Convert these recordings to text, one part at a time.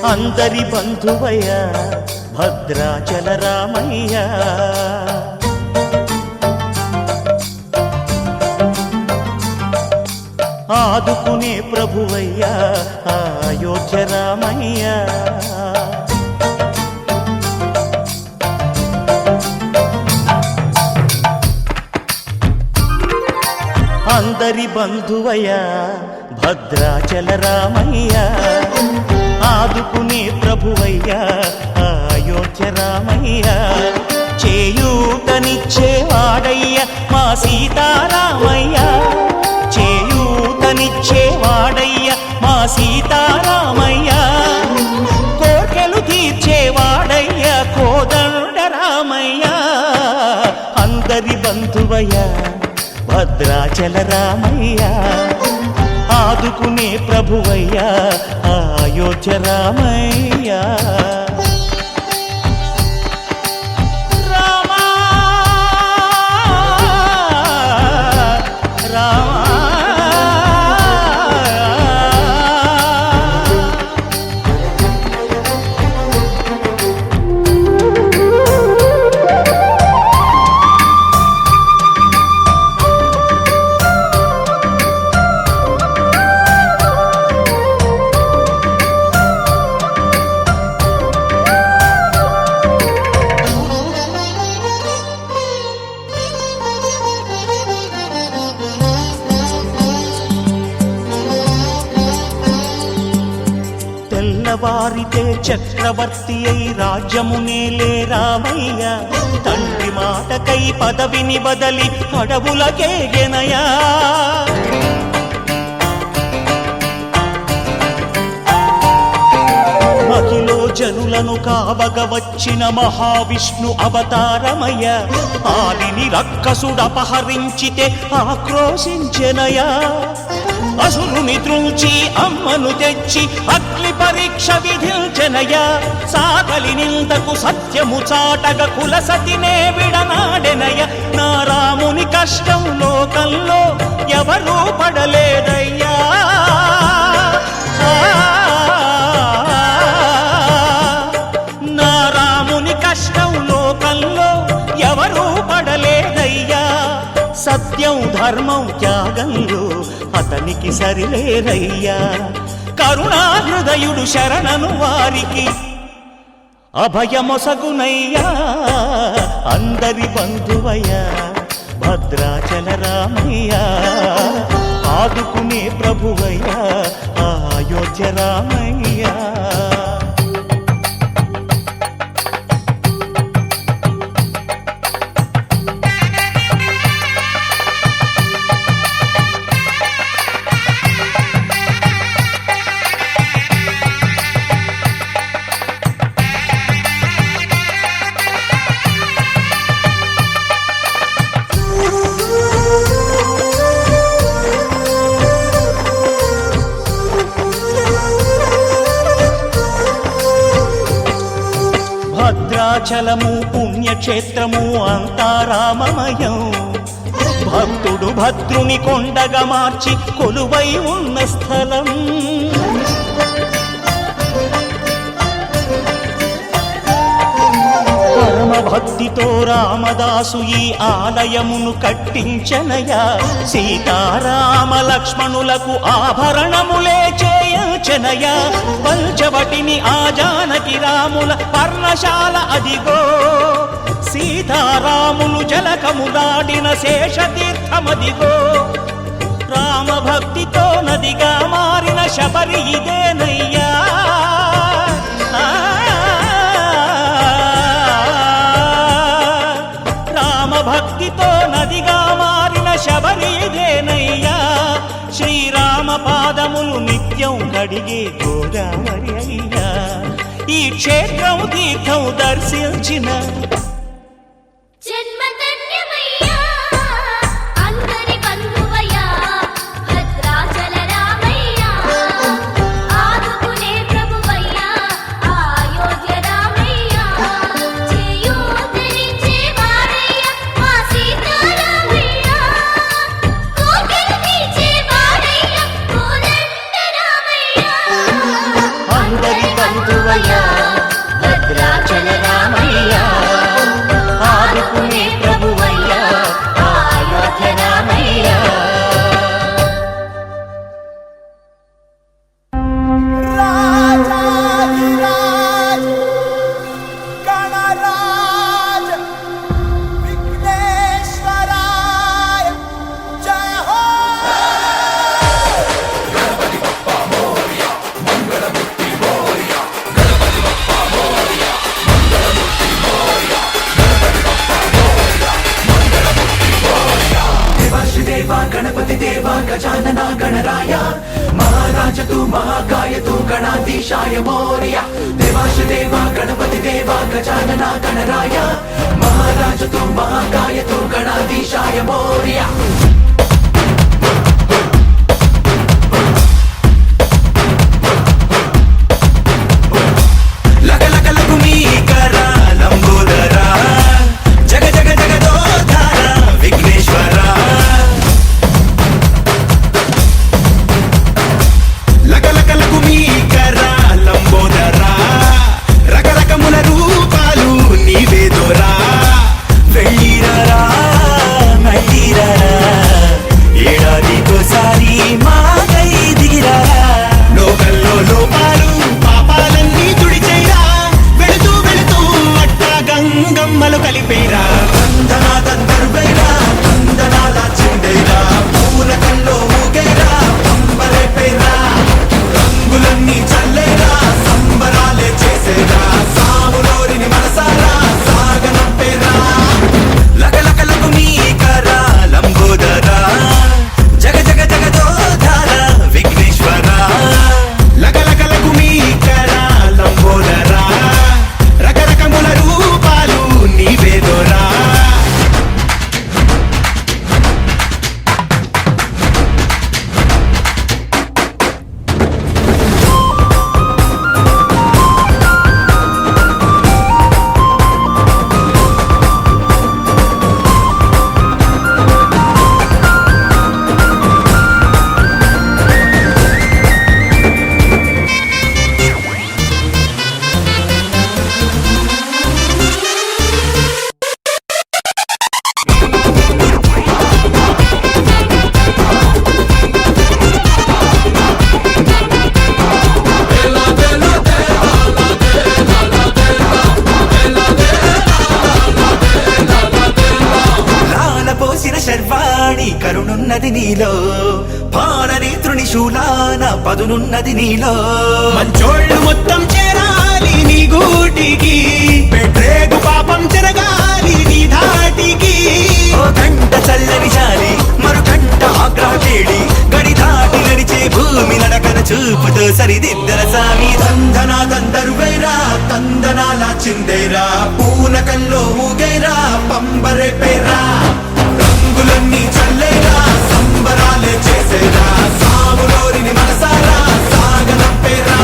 అందరి బంధువయ్య భద్రాచల రామయ్య ఆదుకునే ప్రభువయ్య అయోధ్య రామయ్య అందరి బంధువయ్య భద్రాచల రామయ్య ఆదుకునే ప్రభువయ్య అయోధ్య రామయ్య చేయూతనిచ్చేవాడయ్య మా సీతారామయ్య చేయూతనిచ్చేవాడయ్య మా సీతారామయ్య కోర్కెలు తీర్చేవాడయ్య కోదండ రామయ్య అందరి బంధువయ్య భద్రాచల రామయ్య ఆదుకునే ప్రభువయ్య అయోధ్య రామయ్య వారితే చక్రవర్తి అయి రాజ్యమునేలే రామయ్య తండ్రి మాటకై పదవిని బదలి అడవులకేగెనయా మహిలో జనులను కావగ వచ్చిన మహావిష్ణు అవతారమయ్య ఆలిని రక్కసుడపహరించితే ఆక్రోశించెనయా అసురుని త్రుంచి అమ్మను తెచ్చి అగ్ని పరీక్ష విధించెనయ్యా సాగలి నిందకు సత్యము చాటగ కులసతినే విడనాడెనయ్య నా రాముని కష్టం లోకంలో ఎవరూ పడలేదయ్యా నా రాముని కష్టం లోకంలో ఎవరూ పడలేదయ్యా సత్యం ధర్మం త్యాగంలో అతనికి సరిలేరయ్యా కరుణా హృదయుడు శరణను వారికి అభయమొసగునయ్యా అందరి బంధువయ్య భద్రాచల రామయ్య ఆదుకునే ప్రభువయ్య అయోధ్య రామయ్య భద్రాచలము పుణ్యక్షేత్రము అంతా రామమయం భక్తుడు భద్రుని కొండగా మార్చి కొలువై ఉన్న స్థలం పరమ భక్తితో రామదాసు ఈ ఆలయమును కట్టించనయా సీతారామ లక్ష్మణులకు ఆభరణములే చేయించనయా పంచవటిని ఆ జానకి రాముల పర్ణశాల అదిగో సీతారాములు జలకములాడిన శేషతీర్థమదిగో రామ భక్తితో నదిగా మారిన శబరి ఇదేనయ్యా భక్తితో నదిగా మారిన శబరి ఇదేనయ్యా శ్రీరామ పాదములు నిత్యం కడిగే గోదావరి అయ్యా ఈ క్షేత్రం తీర్థం దర్శించిన అందరి బంధువు महाकाय तू गणाधीशाय मोरया देवाश देवा गणपति देवा गजानना गणराय महाराज तू महाकाय तू गणाधीशाय मोरया కరుణున్నది నీలో పారని త్రిశూలాన పదునున్నది నీలో మంచోళ్ళు మొత్తం చేరాలి నీ గూటికి పెట్టేగు పాపం చెరగాలి నీ ధాటికి ఓ గంట చల్లని చాలి మరు గంట ఆగ్రహ కేడి గడి దాటి నడిచే భూమి నడకన చూపుతో సరిదిద్దర సామి దందనా దందరువైరా తందనాల చిందేరా పూనకంలో ఊగైరా పంబరే పేరా రంగులన్నీ చల్లేరా సంబరాలే చేసేరా సాములోరిని మనసారా సాగనంపేరా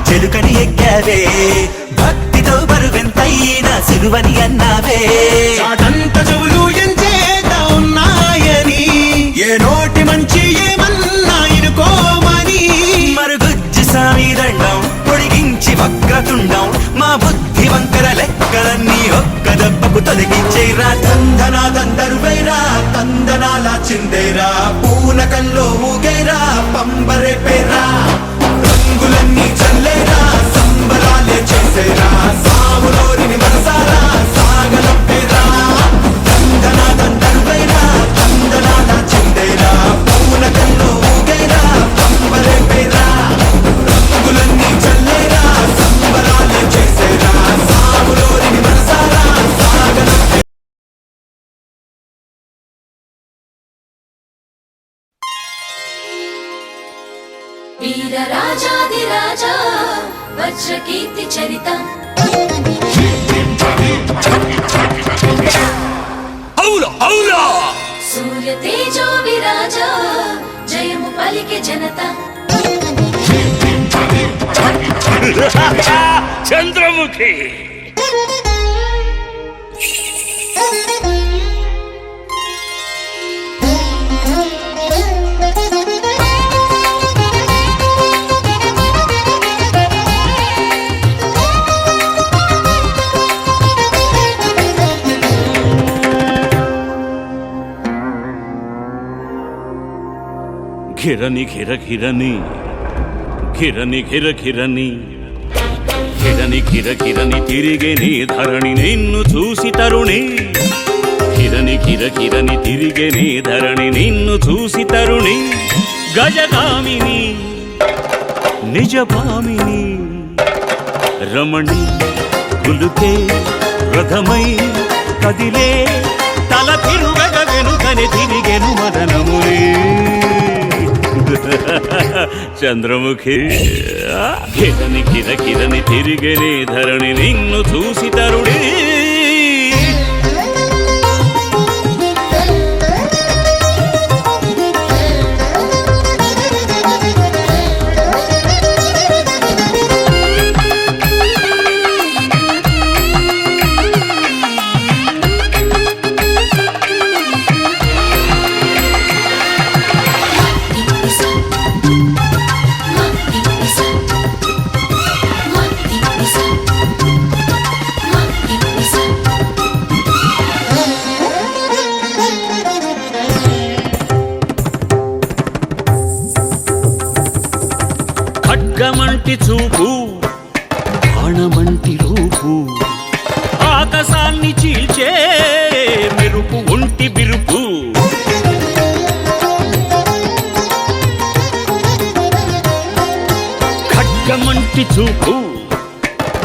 చెలుకని ఎక్కావే భక్తితో బరువెంతైనా సులువని అన్నావే చాటంత చెవులు ఎంచేత ఉన్నాయని ఏ నోటి మంచి ఏమన్నా ఇరుకోమని మరుగుజ్జు సామి దండం పొడిగించి వక్రతుండం మా బుద్ధి వంకర లెక్కలన్నీ ఒక్క దెబ్బకు తొలగించేరా దందనా దందరువైరా తందనాల చిందేరా పూనకంలో ఊగేరా పంబరే పేరా రంగులన్నీ చల్లేరా సంబరాలే చేసేరా సాములోరిని మనసారా సాగనంపేరా దందనా దందరువైరా తందనాల చిందేరా పూనకంలో ఊగేరా పంబరే పేరా రంగులన్నీ చల్లేరా సంబరాలే చేసేరా సాములోరిని మనసారా సాగనంపేరా వీరరాజాదిరాజా వజ్రకీర్తి చరితం సూర్య తేజో విరాజా జయము పలికే జనత చంద్రముఖి ఘిరని ఘిర ఘిరని ఘిరని ఘిర ఘిరని ఘిరని ఘిర ఘిరని తిరిగేని ధరణి నిన్ను చూసి తరుణి ఘిరని ఘిర ఘిరని తిరిగేని ధరణి నిన్ను చూసి తరుణి గజగామిని నిజపామిని రమణి కులుకే రథమై కదిలే తల తిరుగగ వెనుకనే తిరిగెను మదనముని చంద్రముఖి కిరణి కిర కిరణి తిరిగెనే ధరణి నిన్ను చూసి తరుణి ఖడ్గమంటి చూపు బాణమంటి రూపు ఆకాశాన్ని చీల్చే మెరుపు ఒంటి బిరుపు ఖడ్గమంటి చూపు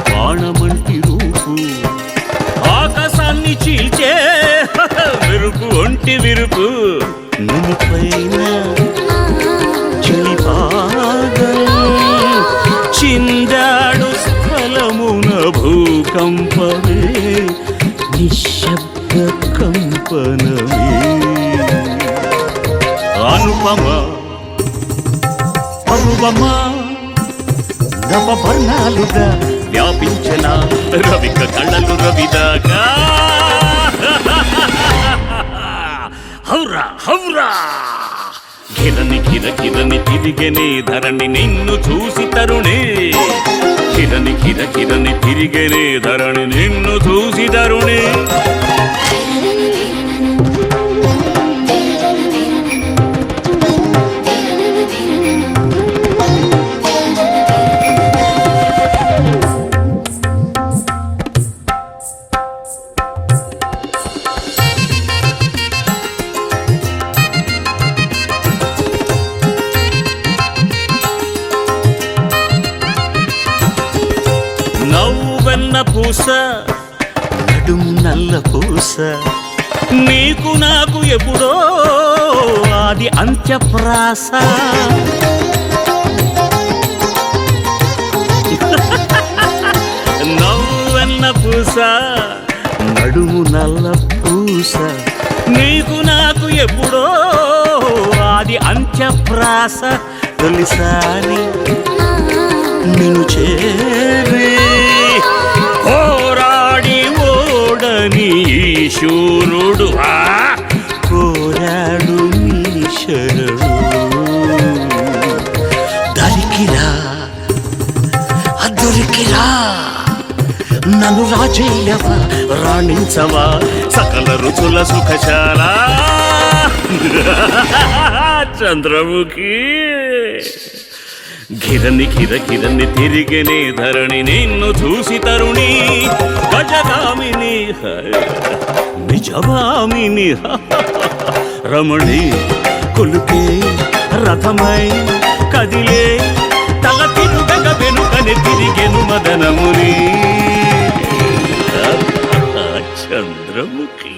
బాణమంటి రూపు ఆకాశాన్ని చీల్చే మెరుపు ఒంటి విరుపు నునుపైన చిందాడు స్థలమున భూకంపమే నిశ్శబ్ద కంపనమే అనుపమ అనుపమ నవవర్ణాలుగా వ్యాపించిన రవిక కళ్ళలు రవిదాకా హౌరా హౌరా కిరణి కిర కిరణి తిరిగెనే ధరణి నిన్ను చూసి తరుణి కిరణి కిర కిరణి తిరిగెనే ధరణి నిన్ను చూసి తరుణి పూస నడుము నల్ల పూస నీకు నాకు ఎప్పుడో ఆది అంత్యప్రాస నవ్వెన్న పూస నడుము నల్ల పూస నీకు నాకు ఎప్పుడో ఆది అంత్యప్రాస తొలిసారి నిన్ను చేరే పోరాడి ఓడని శూరుడు కోరాడు నీ శరణు దరికిరా దొరికిరా నన్ను రాజేయవా రాణించవా సకల రుచుల సుఖశాల చంద్రముఖి ఘిరని కిర కిరణి తిరిగెనే ధరణి నిన్ను చూసి తరుణి గజగామిని నిజవామిని రమణి కులుకే రథమై కదిలే తల తిరుగగ వెనుకనే తిరిగెను మదనముని చంద్రముఖి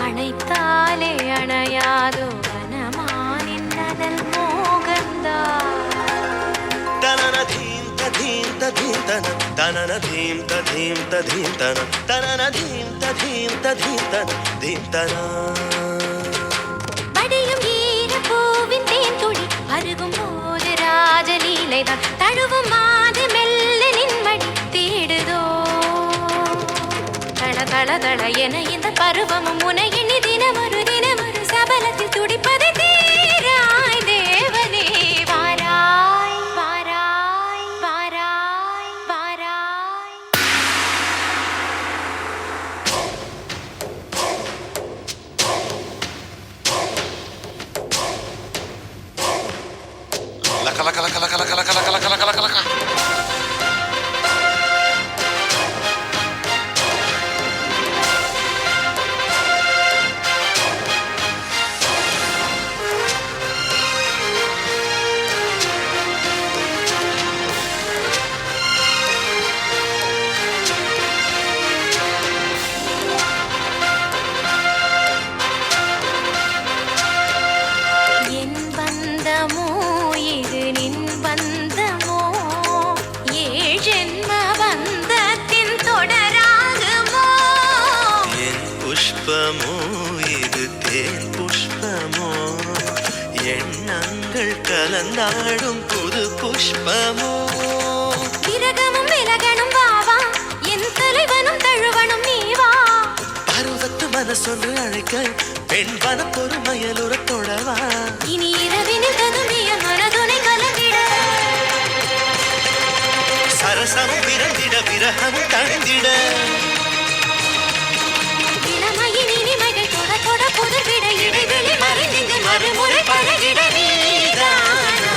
அணைத்தாலே அணையாதோ வனமானின் நனல் மோகந்தா தனன தீம் ததீம் ததீம் தன தனன தீம் ததீம் ததீம் தன தனன தீம் ததீம் ததீம் தன தீம் தனா படியும் ஈர பூவின் தேன் துளி அருகும் போது ராஜலீலைதான் தழுவும் மாது மெல்ல நின்மடி தேடுதோ தள தள தள என இந்த பருவமும் உனை எண்ணி தினமொரு சபலத்தில் துடிப்பதை தீராய் தேவனே வாராய் வாராய் வாராய் வாராய் லக லக லக லக லக லக லக லக லக லக என் பந்தமோ இது நின் பந்தமோ ஏழ் ஜென்ம பந்தத்தின் தொடராகுமோ என் புஷ்பமோ இது தேன் புஷ்பமோ எண்ணங்கள் கலந்தாடும் புது புஷ்பமோ விரகமும் விலகனும் வாவா என் தலைவனும் தழுவனும் நீவா பருவத்து மனசொன்று அழைக்க பெண் வன பொறுமையலுற தொடவா இனி இரவினில் ததும்பிய மனதுனை கலந்திட சரசமும் விரந்திட விரகமும் தணிந்திட இளமையின் இனிமைகள் தொட தொட புதுவிட இடைவெளி மறைந்திங்கு மறுமுறை பழகிட நீதானா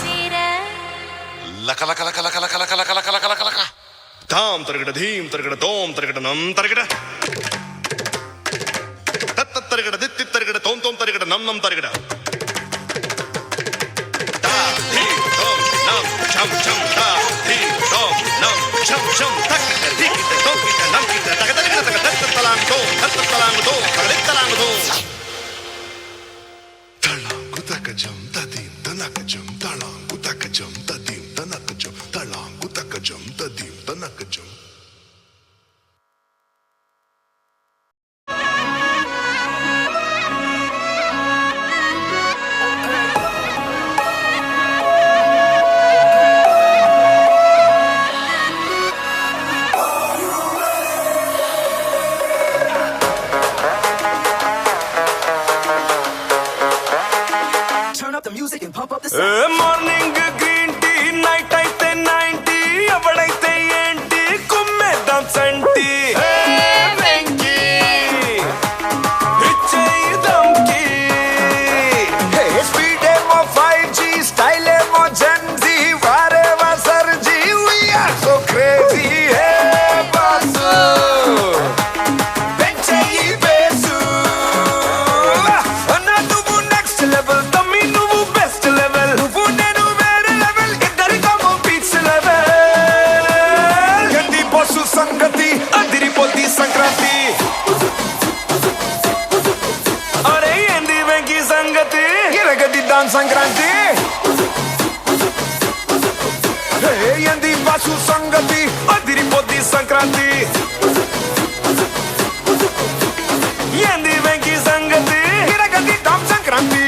சேர லக லக லக லக லக லக லக லக லக லக லக தாம் தருகிட தீம் தருகிட தோம் தருகிட நம் தருகிட தத்த தருகிட தித்தி தருகிட தோம் தோம் தருகிட நம் நம் தருகிட தா தீம் தோம் நம் சம் சம் தா தீம் தோம் நம் சம் சம் தக்கிட திக்கிட தோக்கிட நம் கிட தக தருகிட தக தத்த தலாங் தோம் தத்த தலாங் தோம் தகலித் தலாங் தோம் தளாங்கு தக்கஜம் ததீம் தனக்கஜம் தளாங்கு தக்கஜம் ததீம் தனக்கஜம் தளாங்கு தக்கஜம் ததீம் தனக்கஜம் Turn up the music and pump up the morning green tea night అయితే 90 ఎవడైతే ఏంటి కుమ్మేద్దాం సంటి వెంకీ ఇచ్చేద్దాంకి స్పీడ్ ఏమో 5G స్టైల్ ఏమో జెన్జీ వారేవా సర్జీ we are so crazy hey boss పెంచేయి బేసు అన్న నువ్వు నెక్స్ట్ లెవెల్ తమ్మి నువ్వు బెస్ట్ లెవెల్ నువ్వు నేను వేరే లెవెల్ ఇద్దరికమో పీక్స్ లెవెల్ గంది పశు సంగతి అదిరిపోద్ది సంక్రాంతి అరే ఏంది వెంకీ సంగతి ఇరగదిద్దాం సంక్రాంతి హే ఏంది పశు సంగతి అదిరిపోద్ది సంక్రాంతి ఏంది వెంకీ సంగతి ఇరగదిద్దాం సంక్రాంతి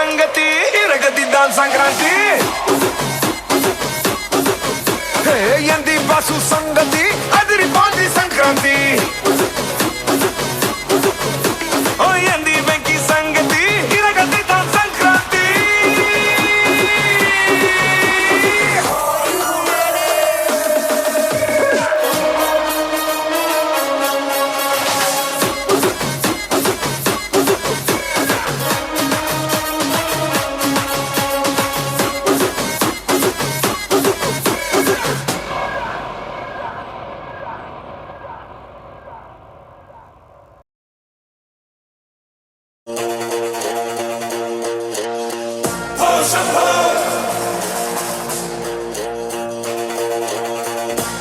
సంగతి ఇరగదిద్దాం సంక్రాంతి ఎంది బాసు సంగతి అదిరిపోద్ది సంక్రాంతి ఎంది వెంకి సంగతి ఇరగదిద్దాం సంక్రాంతి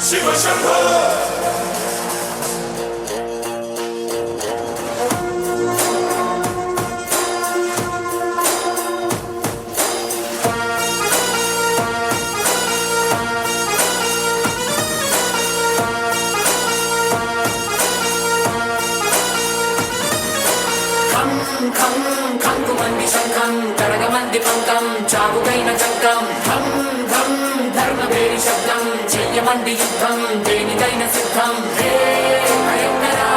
శివ శంభో కంగుమంది శంఖం కడగమంది పంకం చావుకైన చంకం ధం ధం ధర్మవేరి శబ్దం చెయ్యమంది యుద్ధం దేనికైన సిద్ధం హే భయంకరా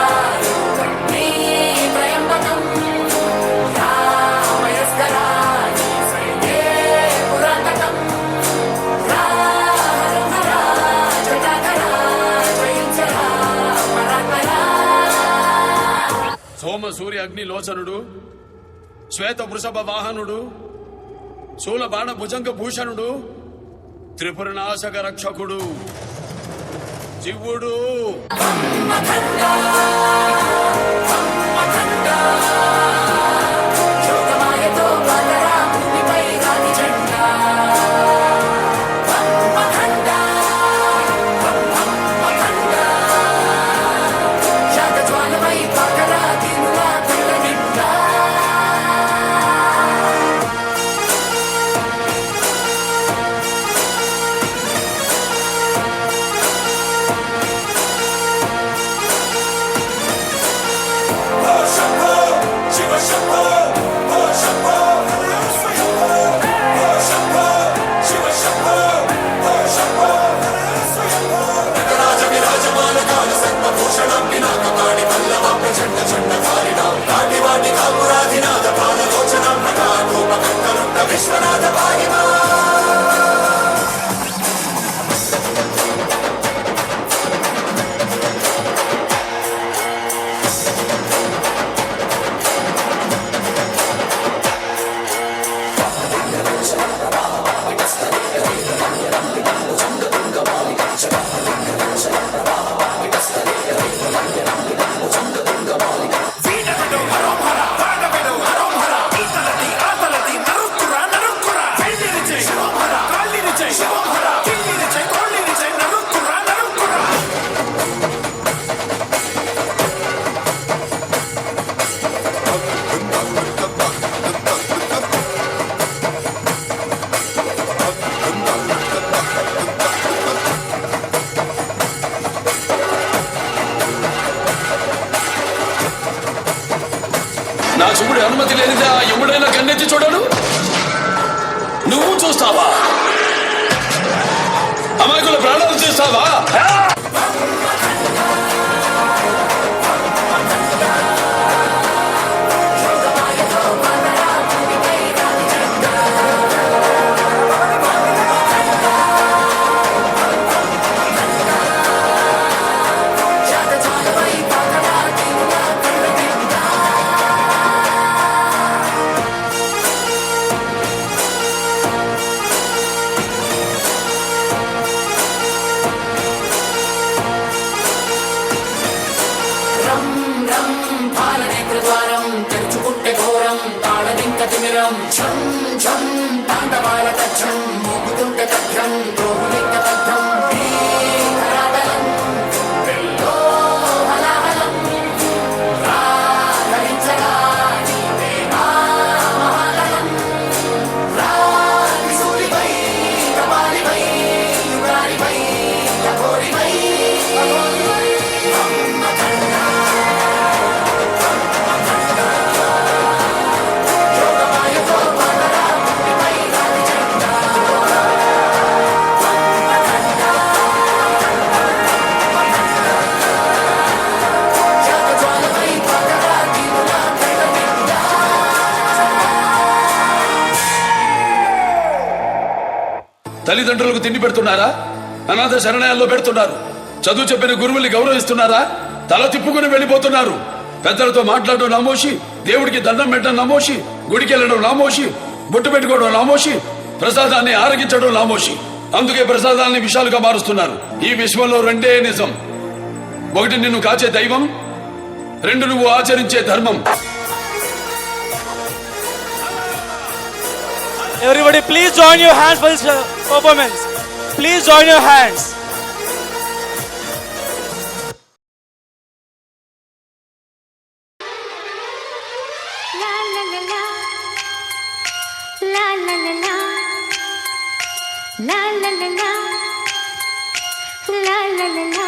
నీ ప్రయంబకం రామయస్కరా నీ సైతే పురాతకం రాహరహరా జటాకరా జయించరా పరాత్పరా సోమ సూర్య అగ్ని లోచనుడు శ్వేత వృషభ వాహనుడు శూల బాణ భుజంగ భూషణుడు త్రిపురనాశక రక్షకుడు శివుడు యోగమాయతో బాలరా భూమిపై రాతి జెండా శాతజ్వాలపై పాకరా తిరులా కళ్ళ నిండా విశ్వనాథ పారిమా నా శివుడి అనుమతి లేనిదా ఎవడైనా కన్నెత్తి చూడడు నువ్వు చూస్తావా అమాయకుల ప్రాణాలు చేస్తావా తిమిరం ఛం ఛం తాండవాల తచ్చం మోగుతుంటే తథ్యం దోహులింక తథ్యం కరాటలం వెల్లో హలాహలం రాధరించగా నీవే నా మహాకలం రాసూరిపై కపాలిపై యుగారిపై కఠోరిపై యోగమాయతో తల్లిదండ్రులకు తిండి పెడుతున్నారా? అనాథ శరణాలయాల్లో పెడుతున్నారు. చదువు చెప్పిన గురువుల్ని గౌరవిస్తున్నారా? తల తిప్పుకుని వెళ్ళిపోతున్నారు. పెద్దలతో మాట్లాడడం నామోషి, దేవుడికి దండం పెట్టడం నామోషి, గుడికి వెళ్ళడం నామోషి, బొట్టు పెట్టుకోవడం నామోషి, ప్రసాదాన్ని ఆరగించడం నామోషి. అందుకే ప్రసాదాన్ని విషాలుగా మారుస్తున్నారు. ఈ విశ్వంలో రెండే నిజం. ఒకటి నిన్ను కాచే దైవం, రెండు నువ్వు ఆచరించే ధర్మం. Everybody, please join your hands for this performance. Please join your hands. La la la la, la la la la, la la la la, la la la la.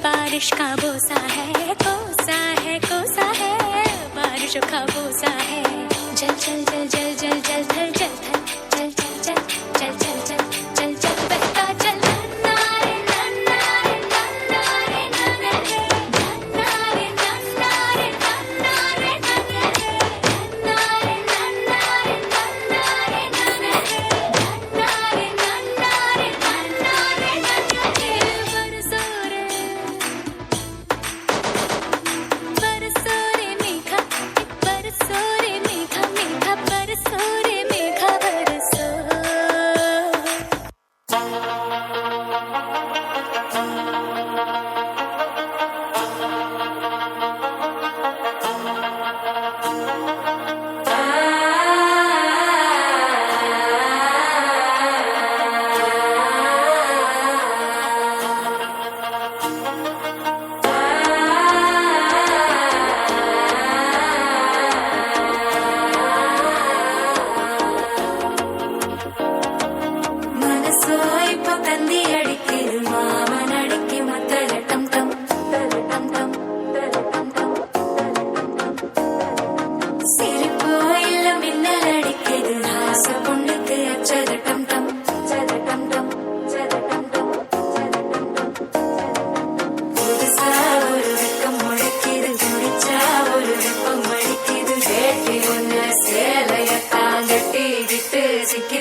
बारिश का बोसा है, कोसा है, बारिशों का बोसा है। जल जल जल जल जल जल थल जल थल जल जल जल जल जल जल जल जल बहता जल नारे नारे नारे नारे नारे नारे नारे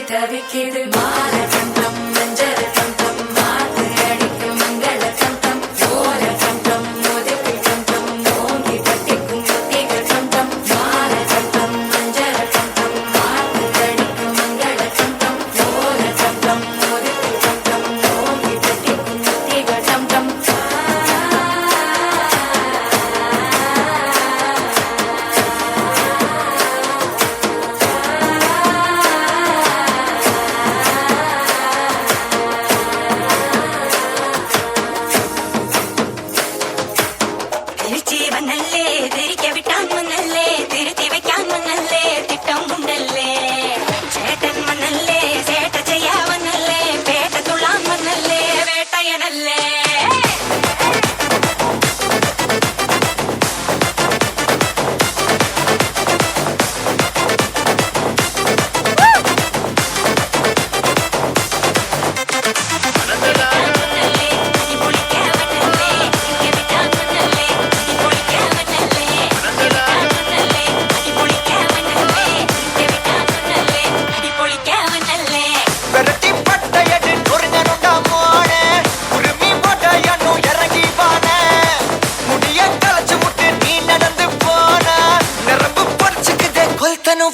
தவிக்கிது மால கண்டம் மஞ்சள் கண்டம் மாத்து அடிக்கும் மங்கள கண்டம் ஓல கண்டம் மோதிக்கு கண்டம் ஓங்கி பட்டிக்கும் முத்திகள் கண்டம் மால கண்டம் மஞ்சள் கண்டம் மாத்து அடிக்கும் மங்கள கண்டம் ஓல கண்டம் மோதிக்கு கண்டம் ஓங்கி பட்டிக்கும் முத்திகள் கண்டம்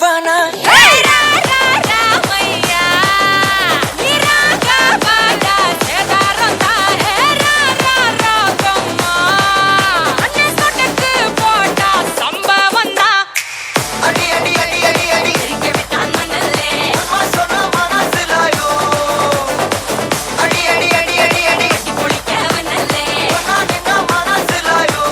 ఇవ్వనా అడి అడి అడి అడి అడి అమ్మా సోనా మనసులాయో అడి అడి అడి అడి అడి సోనా నిన్న మనసులాయో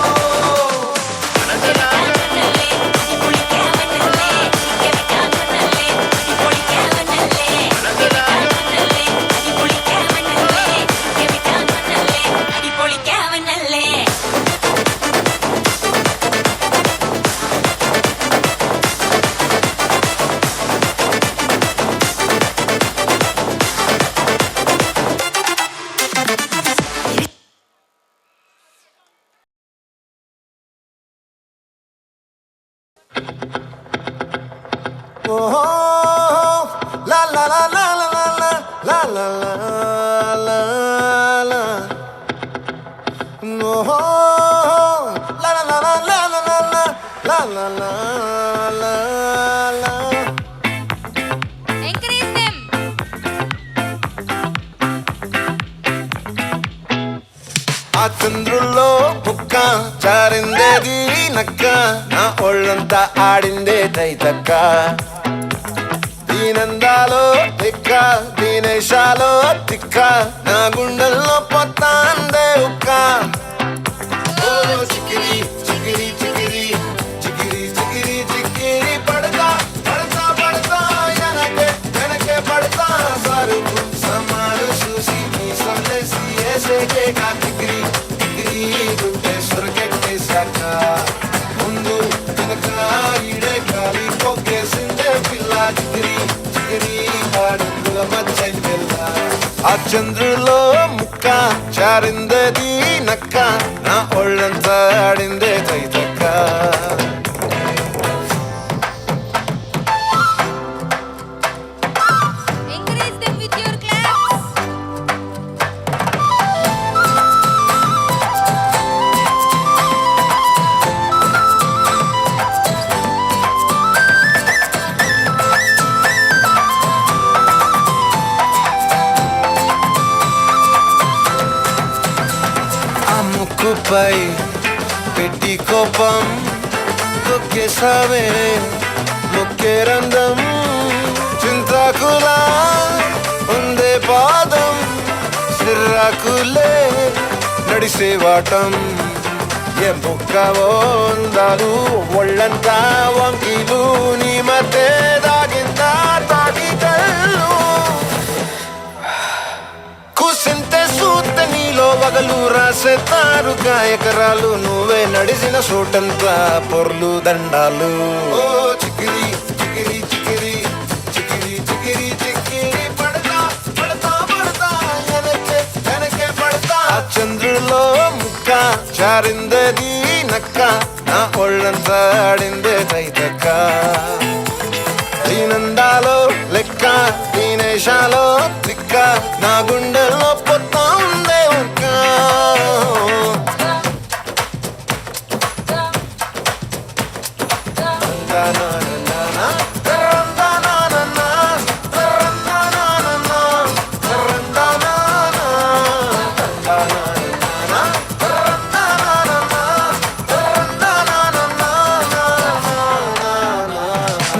La la la la la la la la la la la. No, la la la la la la la la la la la. Encourage them. ఆ చంద్రుల్లో బుక్క చారిందేది నక్క నా ఒళ్ళంతా ఆడిందే తైతక్క దీనందాలో తిక్క దీనేశాలో తిక్క నా గుండెల్లో పొత్తాందే ఉక్క ఓ చికిరి చికిరి చికిరి చికిరి చికిరి చికిరి పడతా పడతా పడతా వెనకే వెనకే పడతా సరుకు సమారు చూసి నీ సందేశి ఏసేకే కా చికిరి చికిరి గుండె సొరకెట్టేశాక ముందు వెనక ఈడే గాలి కొక్కేసిందే పిల్ల చికిరి చికిరి అడుగుల మధ్య పిల్ల ఆ చంద్రులో ముక్క చారిందది నక్క నా ఒళ్ళంతా ఆడిందే తైతక్క Encourage them with your claps. ఆ ముక్కుపై పెట్టి కోపం తొక్కేసావే ముక్కే రంధ్రం చింతాకులా ఉందే పాదం సిర్రాకులే నడిసే వాటం ఏ బుక్కవో అందాలు ఒళ్ళంతా వంకీలు నీ మధ్య దాగిందా తాటి కళ్ళు కూసింతే సూత నీలో వగలు రాసేతారు ఎకరాలు నువ్వే నడిసిన సూటంతా పొర్లు దండాలు ఓ చికిరి చికిరి చికిరి చికిరి చికిరి చికిరి పడతా పడతా పడతా వెనకే వెనకే పడతా ఆ చంద్రులో ముక్క చారిందది నక్క నా ఒళ్ళంతా ఆడిందే తైతక్క దీనందాలో లెక్క దీనేశాలో తిక్క నా గుండెల్లో పొత్తా ఉందే ఉక్క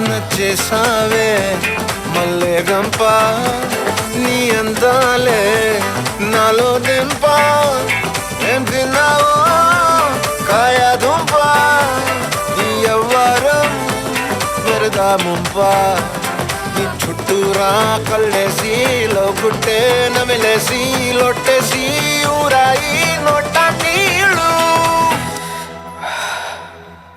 నచ్చేసావే మల్లె గంప నీ అందాలే నాలో దింప ఏం తిన్నావో కాయ దుంప నీ ఎవ్వరం వరదా ముంప నీ చుట్టూరా కళ్ళేసి లోకుట్టే నమిలేసి లొట్టేసి ఊరాయి నోట నీళ్ళు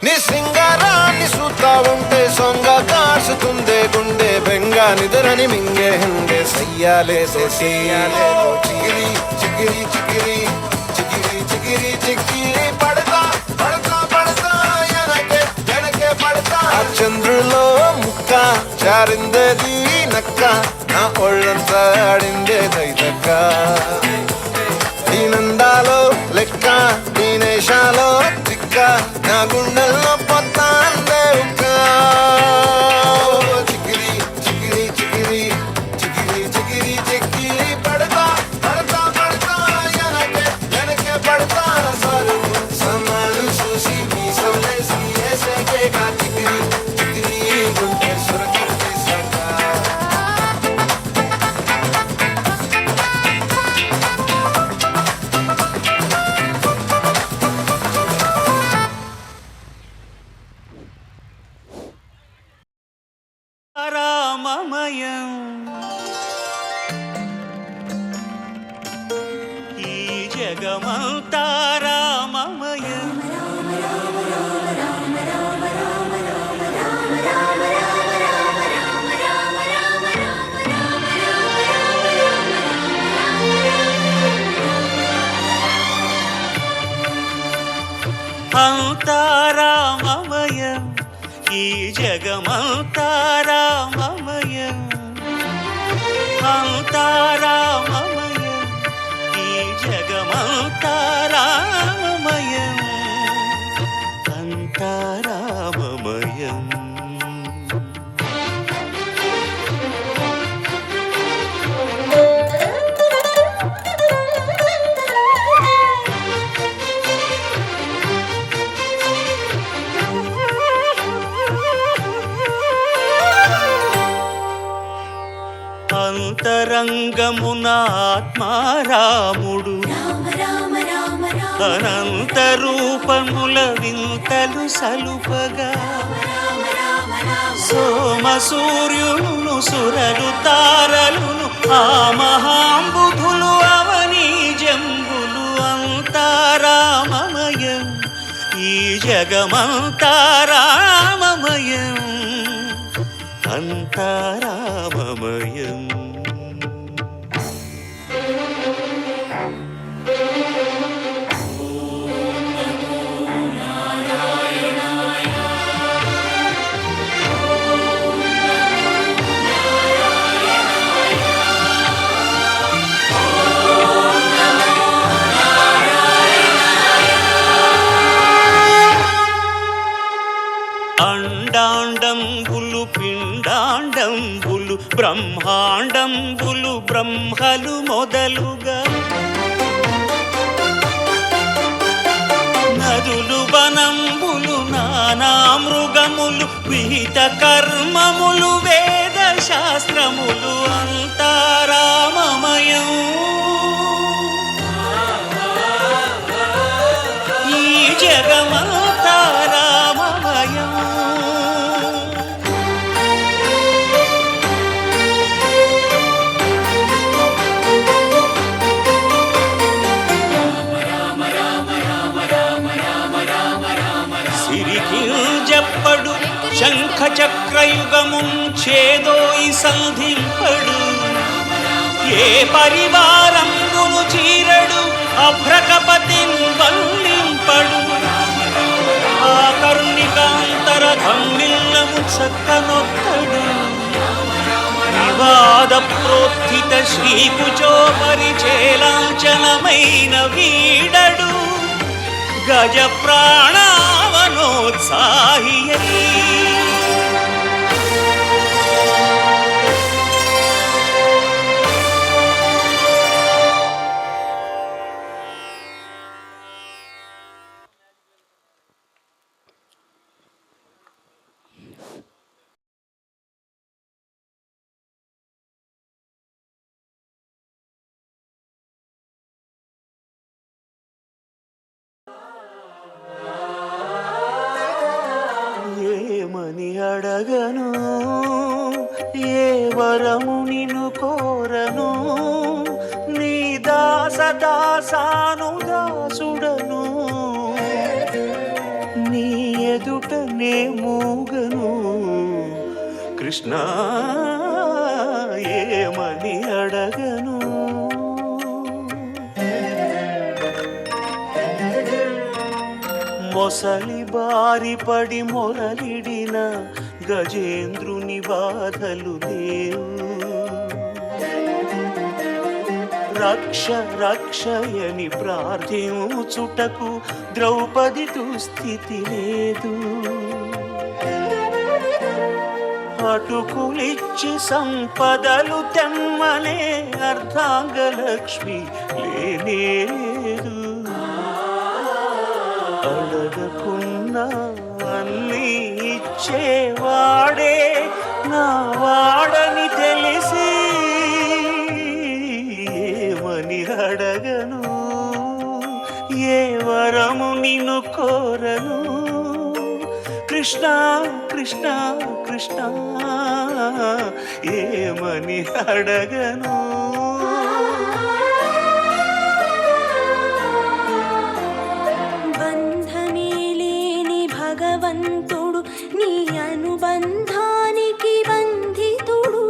నీ సింగారాన్ని చూస్తా ఉంటే సొంగ కాసుతుందే గుండె బెంగ నిద్రని మింగే హండే సయ్యాలేసే సయ్యాలే చిగిరి చిగిరి చిగిరి చిగిరి చిగిరి చిగిరి పడతా పడతా పడతా వెనకే వెనకే పడతా ఆ చంద్రులో ముక్క చారిందది నక్క నా ఒళ్ళంతా ఆడిందే తైతక్క దీనందాలో లెక్క దీనేశాలో తిక్క నా గుండెల్లో పొత్తాందే ఉక్క రామమయం ఈ జగమంతా రామమయం అంతా రామమయం ఈ జగమంతా రామమయం అంతా రామమయం ఈ జగమంతా రామమయం అంతా రామమయం అంతరంగమున ఆత్మారాముడు అనంత రూపముల వింతలు సలుపగా సోమ సూర్యులను సురలు తారలును ఆ మహాంబుధులు అవనీ జంబులు అంతారామమయం ఈ జగమంతా రామమయం అంతారామమయం అండాండంబులు పిండాండంబులు బ్రహ్మాండంబులు బ్రహ్మలు మొదలుగా నదులు వనంబులు నానా మృగములు విహిత కర్మములు వేద శాస్త్రములు అంతారామమయం ఈ జగమంతా రామమయం సిరికింజప్పడు శంఖ చక్రయుగముంచేదోయి సంధింపడు ఏ పరివారంబును చీరడు అభ్రకపతిన్ వల్లింపడు ఆ కర్ణికాంతరధమ్మిల్లము చక్కనొక్కడు వివాద ప్రోత్థిత శ్రీకుచో పరిచేలాంచనమైన వీడడు గజ ప్రాణావనోత్సాహియై ఏమని అడగను ఏ వరము నిన్ను కోరను నీ దాసదాసాను దాసుడను నీ ఎదుటనే మూగను కృష్ణ ఏమని అడగను మొసలి బారిపడి మొరలిడిన గజేంద్రుని బాధలు లేవు రక్ష రక్షయని ప్రార్థించుటకు ద్రౌపది దుస్థితి లేదు అటుకులిచ్చి సంపదలు తెమ్మనే అర్ధాంగలక్ష్మి లేనేలేదు అడగకున్నా అన్నీ ఇచ్చేవాడే నా వాడని తెలిసి ఏమని అడగను ఏ వరము నిన్ను కోరను కృష్ణ కృష్ణ కృష్ణ ఏమని అడగను. బంధమే లేని భగవంతుడు నీ అనుబంధానికి బంధితుడు.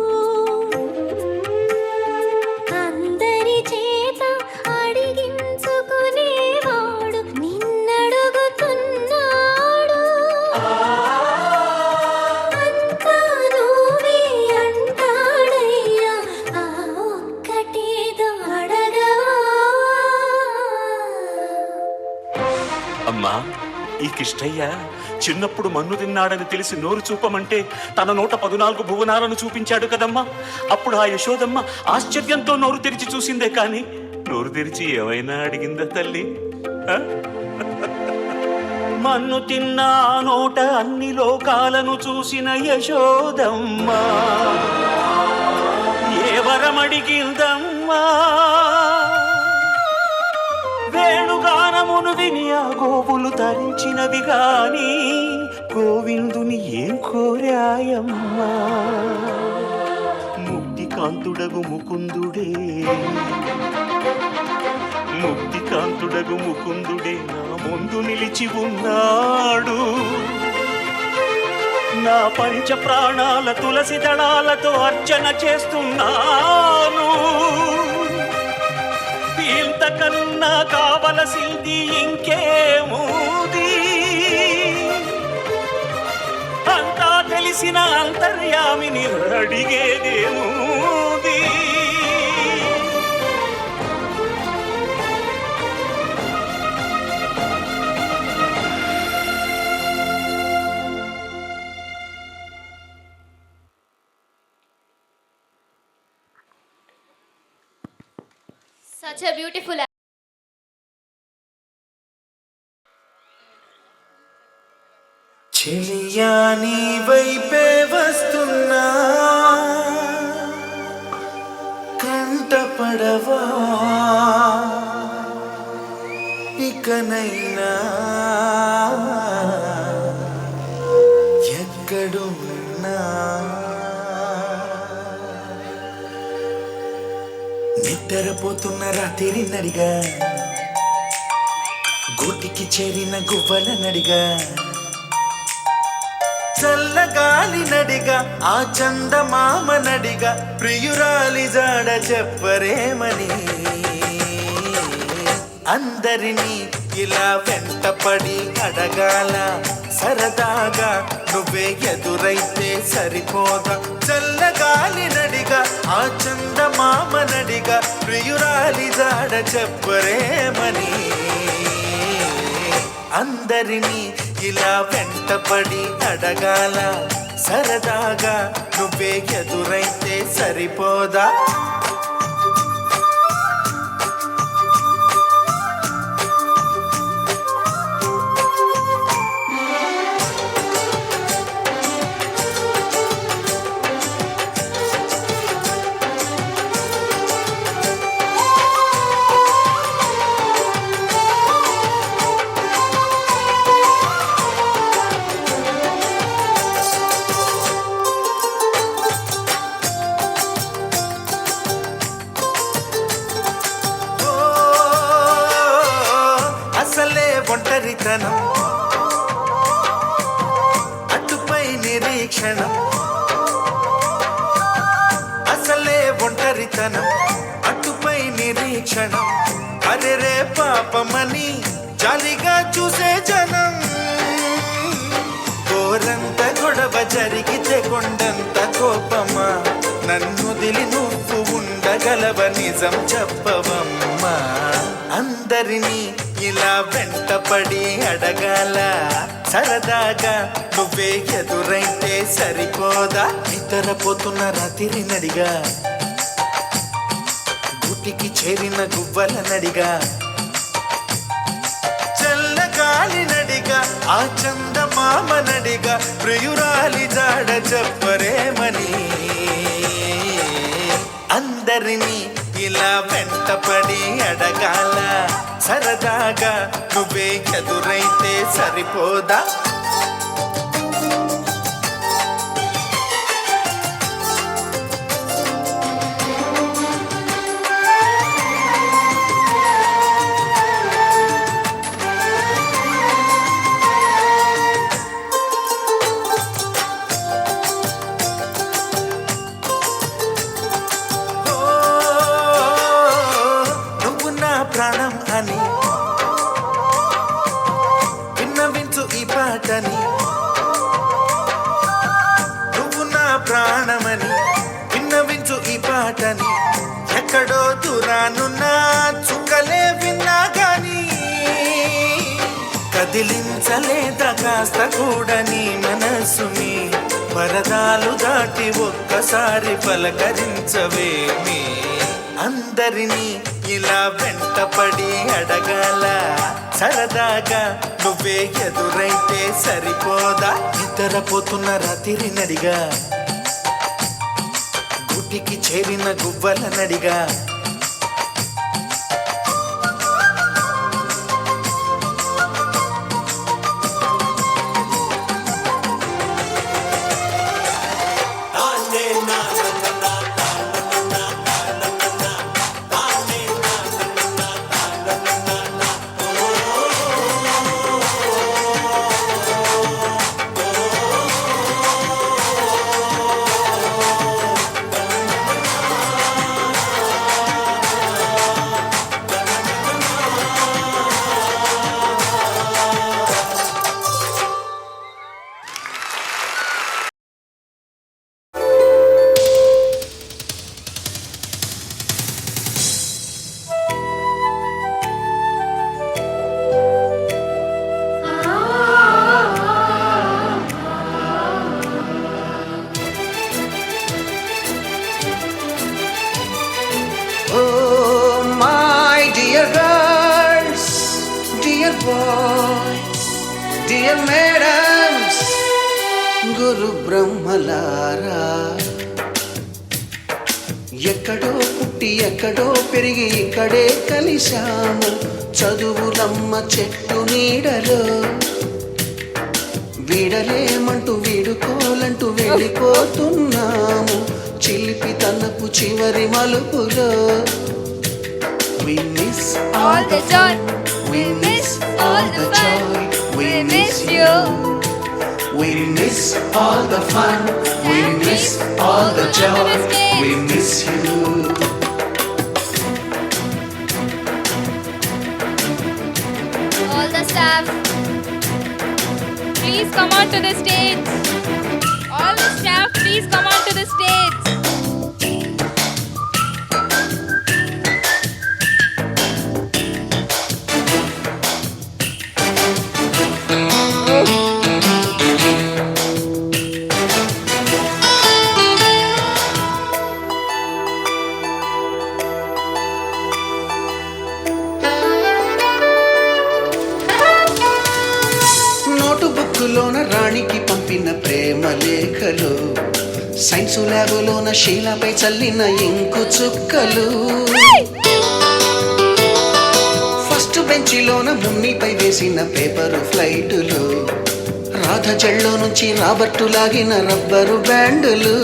అందరి చేత అడిగించుకునేవాడు నిన్నడుగుతున్నాడు. అంతా నువ్వే అంటాడయ్యా, ఆ ఒక్కటేదో అడగవా. అమ్మా, ఈ కిష్టయ్య చిన్నప్పుడు మన్ను తిన్నాడని తెలిసి నోరు చూపమంటే తన నోట 14 భువనాలను చూపించాడు కదమ్మా. అప్పుడు ఆ యశోదమ్మ ఆశ్చర్యంతో నోరు తెరిచి చూసిందే కాని నోరు తెరిచి ఏమైనా అడిగిందా తల్లి? మన్ను తిన్న ఆ నోట అన్ని లోకాలను చూసిన యశోదమ్మ ఏ వరమడిగిందమ్మా? వేణుగానమును విని ఆ గోవులు తరించినవి గాని గోవిందుని ఏం కోరాయమ్మా? ముక్తికాంతుడగు ముకుందుడే, ముక్తికాంతుడగు ముకుందుడే నా ముందు నిలిచి ఉన్నాడు. నా పంచ ప్రాణాల తులసి దళాలతో అర్చన చేస్తున్నాను. ఇంతకన్నా కావలసింది ఇంకేమూది? అంతా తెలిసిన అంతర్యామిని అడిగేదేమూది? Such a beautiful చెలియా నీ వైపే వస్తున్నా కంటపడవా ఇకనైనా ఎక్కడున్నా నిద్రపోతున్న రాత్రి నడిగా గూటికి చేరిన గువ్వల నడిగా చల్లగాలి నడిగా ఆ చందమామ నడిగా ప్రియురాలి జాడ చెప్పరేమని అందరినీ ఇలా వెంటపడి అడగాల సరదాగా నువ్వే ఎదురైతే సరిపోదా చల్లగాలి నడిగా ఆ చందమామ నడిగా ప్రియురాలి జాడ చెప్పరేమని అందరినీ ఇలా వెంటపడి అడగాల సరదాగా నువ్వే ఎదురైతే సరిపోదా ఒంటరితనం అటుపై నిరీక్షణం అసలే ఒంటరితనం అటుపై నిరీక్షణం అరెరే పాపమని జాలిగా చూసే జనం కోరంత గొడవ జరిగితే కొండంత కోపమా నన్నుదిలి నువ్వు ఉండగలవ నిజం చెప్పవమ్మా అందరినీ ఇలా వెంటపడి అడగాల సరదాగా నువ్వే ఎదురైతే సరిపోదా నిద్రపోతున్న రాత్రి నడిగా గుటికి చేరిన గువ్వల నడిగా చల్లగాలి నడిగా ఆ చందమామ నడిగా ప్రియురాలి జాడ చెప్పరేమని అందరినీ ఇలా వెంటపడి అడగాల సరదాగా నువ్వే ఎదురైతే సరిపోదా ప్రాణమని విన్నవించు ఈ పాటని ఎక్కడో దూరానున్నా చుక్కలే విన్నా గాని కదిలించలేదా కాస్త కూడా నీ మనసుని పరదాలు దాటి ఒక్కసారి పలకరించవేమి అందరినీ ఇలా వెంటపడి అడగాల సరదాగా నువ్వే ఎదురైతే సరిపోదా నిద్రపోతున్న రాత్రి నడిగా గుటికి చేరిన గువ్వల నడిగా డియర్ మేడమ్స్ గురు బ్రహ్మలారా ఎక్కడో పుట్టి ఎక్కడో పెరిగి ఇక్కడే కలిశాము చదువులమ్మ చెట్టు నీడలో వీడలేమంటూ వీడుకోలంటూ వెళ్ళిపోతున్నాము చిలిపి తనపు చివరి మలుపులో We miss all the joy, we miss all the joy, we miss you. We miss all the fun, we miss all the joy, we miss you. All the staff, please come on to the stage. All the staff, please come on to the stage. లోన రాణికి పంపిన ప్రేమ లేఖలు science ల్యాబులోన శీలపై చల్లిన ink చుక్కలు first బెంచిలోన మున్నిపై వేసిన paper ఫ్లైటులు Radha జల్లో నుంచి Robert లాగిన rubber బ్యాండులు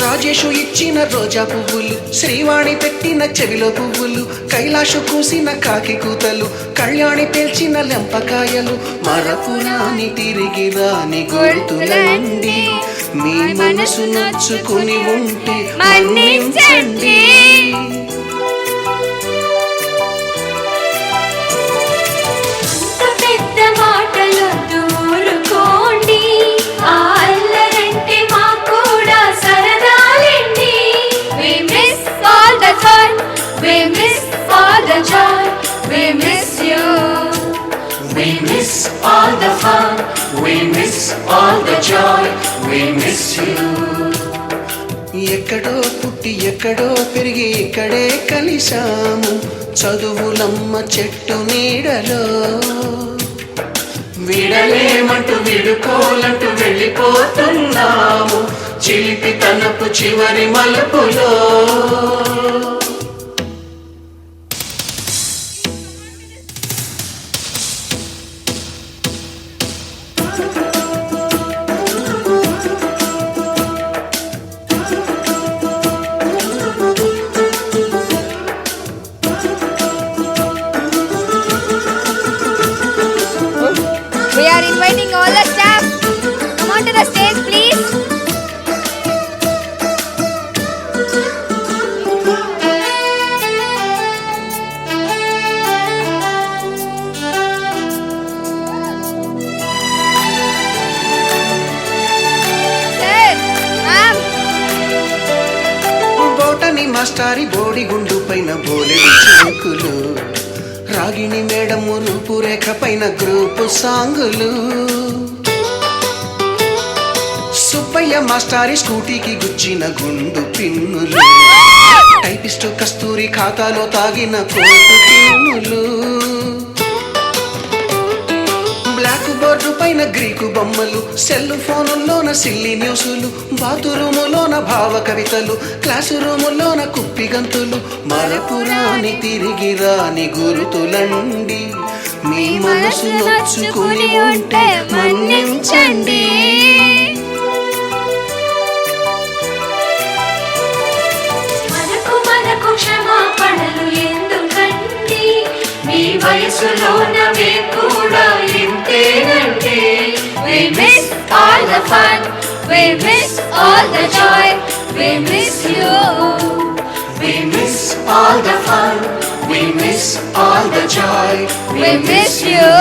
Rajesh ఇచ్చిన రోజా పువ్వులు శ్రీవాణి పెట్టిన చెవిలో పువ్వులు కైలాషు కూసిన కాకి కూతలు కళ్యాణి పేల్చిన లెంపకాయలు మరపురాని తిరిగి రాని గుర్తులండి మీ మనసు నచ్చుకుని ఉంటే మన్నించండి పెద్ద మాటలు దూరుకోండి అల్లరంటే మా కూడా సరదాలండి We miss all the fun, we miss all the joy, we miss you. We miss all the fun, we miss all the joy, we miss you. ఎక్కడో పుట్టి ఎక్కడో పెరిగి ఇక్కడే కలిశాము చదువులమ్మ చెట్టు నీడలో విడలేమంటూ విడుకోలంటూ వెళ్ళిపోతున్నాము చిలిపి తనపు చివరి మలుపులో We are inviting all the staff. Come on to the stage, please. మాస్టారి బోడిగుండు పైన బోలెడు చినుకులు, రాగిణి మేడము రూపురేఖ పైన గ్రూపు సాంగులు, సుబ్బయ్య మాస్టారి స్కూటీకి గుచ్చిన గుండు పిన్నులు, టైపిస్టు కస్తూరి ఖాతాలో తాగిన కోటు పిన్నులు, బ్లాక్ బోర్డు పైన గ్రీకు బొమ్మలు, సెల్ ఫోనుల్లోన సిల్లి న్యూసులు, బాతురూములోన భావ కవితలు, క్లాసు రూములోన కుప్పి గంతులు, మరపురాని తిరిగి రాని గురుతులండి, మీ మనసు నొచ్చుకుని ఉంటే మన్నించండి. మనకు క్షమాపణలు ఎందుకండి, మీ వయసులో నవే కూడా ఇంతేనండి. We miss all the fun, we miss all the joy, we miss you. We miss all the fun, we miss all the joy, We miss you.